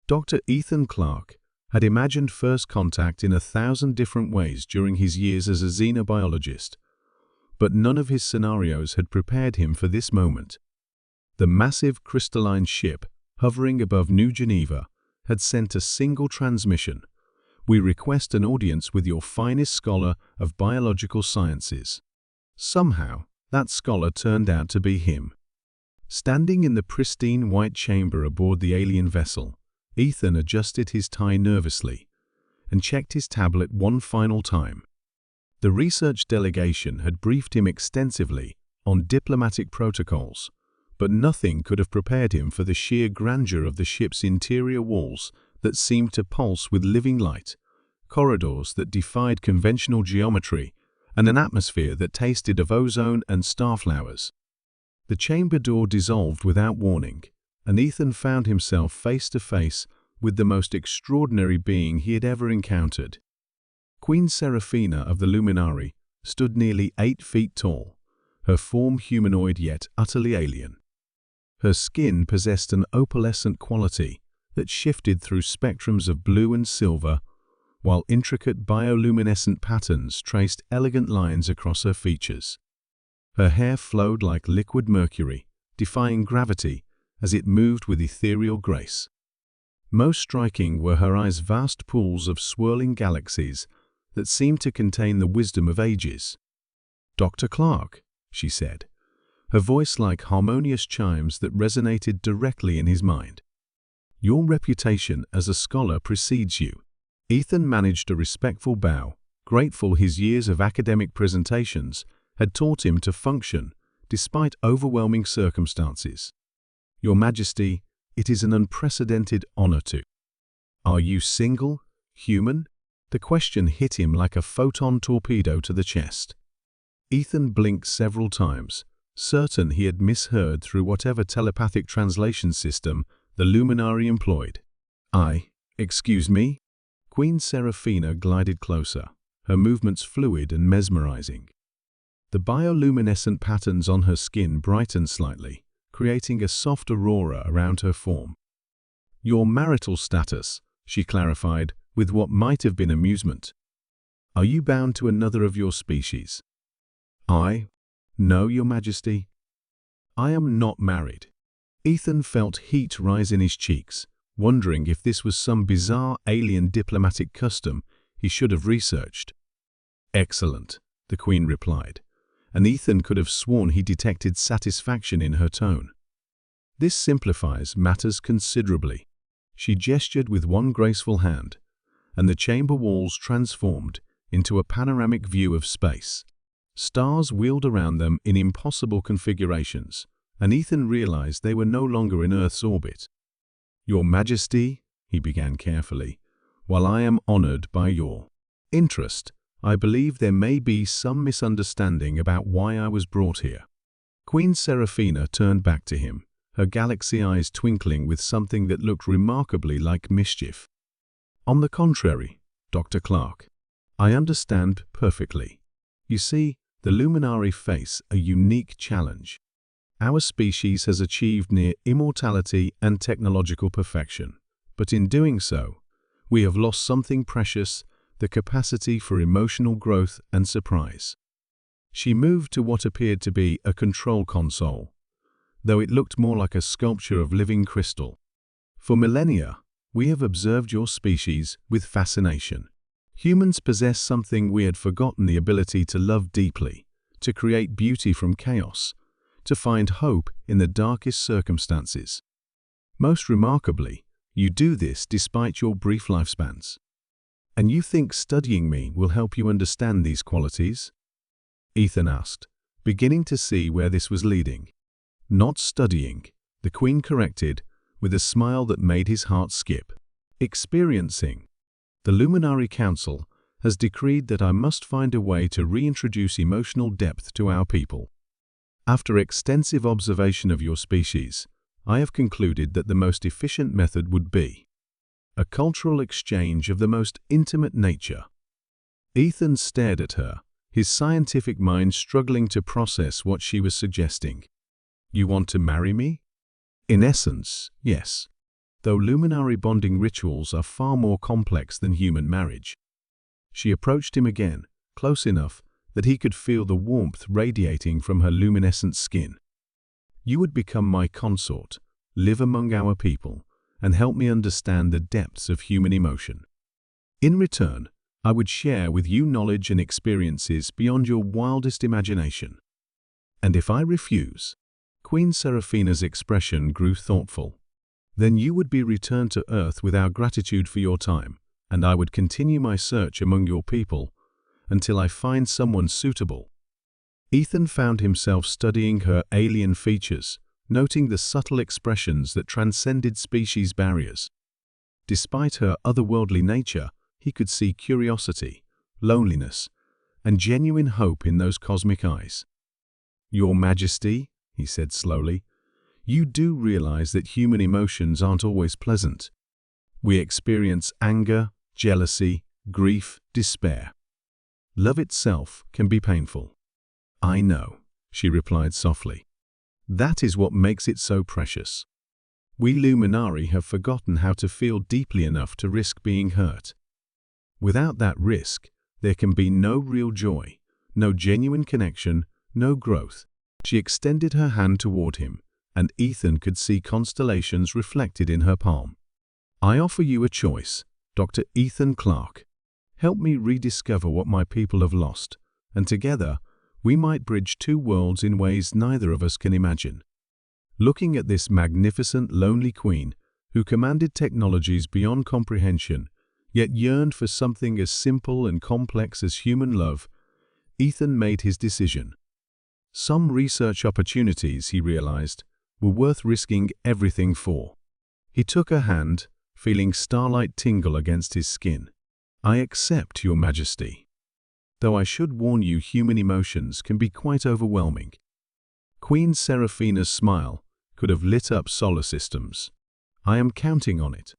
Dr. Ethan Clarke had imagined first contact in 1,000 different ways during his years as a xenobiologist, but none of his scenarios had prepared him for this moment. The massive crystalline ship hovering above New Geneva had sent a single transmission: "We request an audience with your finest scholar of biological sciences." Somehow, that scholar turned out to be him. Standing in the pristine white chamber aboard the alien vessel, Ethan adjusted his tie nervously and checked his tablet one final time. The research delegation had briefed him extensively on diplomatic protocols, but nothing could have prepared him for the sheer grandeur of the ship's interior walls that seemed to pulse with living light, corridors that defied conventional geometry, and an atmosphere that tasted of ozone and starflowers. The chamber door dissolved without warning, and Ethan found himself face to face with the most extraordinary being he had ever encountered. Queen Seraphina of the Luminari stood nearly 8 feet tall, her form humanoid yet utterly alien. Her skin possessed an opalescent quality that shifted through spectrums of blue and silver, while intricate bioluminescent patterns traced elegant lines across her features. Her hair flowed like liquid mercury, defying gravity as it moved with ethereal grace. Most striking were her eyes' vast pools of swirling galaxies that seemed to contain the wisdom of ages. "Dr. Clarke," she said, her voice like harmonious chimes that resonated directly in his mind. "Your reputation as a scholar precedes you." Ethan managed a respectful bow, grateful his years of academic presentations had taught him to function despite overwhelming circumstances. "Your Majesty, it is an unprecedented honor to." "Are you single, human?" The question hit him like a photon torpedo to the chest. Ethan blinked several times, certain he had misheard through whatever telepathic translation system the Luminari employed. Excuse me?" Queen Seraphina glided closer, her movements fluid and mesmerizing. The bioluminescent patterns on her skin brightened slightly, creating a soft aurora around her form. "Your marital status," she clarified, with what might have been amusement. "Are you bound to another of your species?" "No, Your Majesty. I am not married." Ethan felt heat rise in his cheeks, wondering if this was some bizarre alien diplomatic custom he should have researched. "Excellent," the Queen replied, and Ethan could have sworn he detected satisfaction in her tone. "This simplifies matters considerably." She gestured with one graceful hand, and the chamber walls transformed into a panoramic view of space. Stars wheeled around them in impossible configurations, and Ethan realized they were no longer in Earth's orbit. "Your Majesty," he began carefully, "while I am honored by your interest, I believe there may be some misunderstanding about why I was brought here." Queen Seraphina turned back to him, her galaxy eyes twinkling with something that looked remarkably like mischief. "On the contrary, Dr. Clarke, I understand perfectly. You see, the Luminari face a unique challenge. Our species has achieved near immortality and technological perfection, but in doing so, we have lost something precious: the capacity for emotional growth and surprise." She moved to what appeared to be a control console, though it looked more like a sculpture of living crystal. "For millennia, we have observed your species with fascination. Humans possess something we had forgotten: the ability to love deeply, to create beauty from chaos, to find hope in the darkest circumstances. Most remarkably, you do this despite your brief lifespans. And you think studying me will help you understand these qualities?" Ethan asked, beginning to see where this was leading. "Not studying," the Queen corrected, with a smile that made his heart skip. "Experiencing. The Luminari Council has decreed that I must find a way to reintroduce emotional depth to our people. After extensive observation of your species, I have concluded that the most efficient method would be a cultural exchange of the most intimate nature." Ethan stared at her, his scientific mind struggling to process what she was suggesting. "You want to marry me?" "In essence, yes." though luminary bonding rituals are far more complex than human marriage. She approached him again, close enough that he could feel the warmth radiating from her luminescent skin. You would become my consort, live among our people, and help me understand the depths of human emotion. In return, I would share with you knowledge and experiences beyond your wildest imagination. And if I refuse, Queen Seraphina's expression grew thoughtful. Then you would be returned to Earth with our gratitude for your time, and I would continue my search among your people until I find someone suitable. Ethan found himself studying her alien features, noting the subtle expressions that transcended species barriers. Despite her otherworldly nature, he could see curiosity, loneliness, and genuine hope in those cosmic eyes. "Your Majesty," he said slowly, "you do realize that human emotions aren't always pleasant. We experience anger, jealousy, grief, despair. Love itself can be painful." "I know," she replied softly. "That is what makes it so precious. We Luminari have forgotten how to feel deeply enough to risk being hurt. Without that risk, there can be no real joy, no genuine connection, no growth." She extended her hand toward him, and Ethan could see constellations reflected in her palm. "I offer you a choice, Dr. Ethan Clarke. Help me rediscover what my people have lost, and together, we might bridge two worlds in ways neither of us can imagine." Looking at this magnificent, lonely queen, who commanded technologies beyond comprehension, yet yearned for something as simple and complex as human love, Ethan made his decision. Some research opportunities, he realized, were worth risking everything for. He took her hand, feeling starlight tingle against his skin. "I accept, Your Majesty. Though I should warn you, human emotions can be quite overwhelming." Queen Seraphina's smile could have lit up solar systems. "I am counting on it."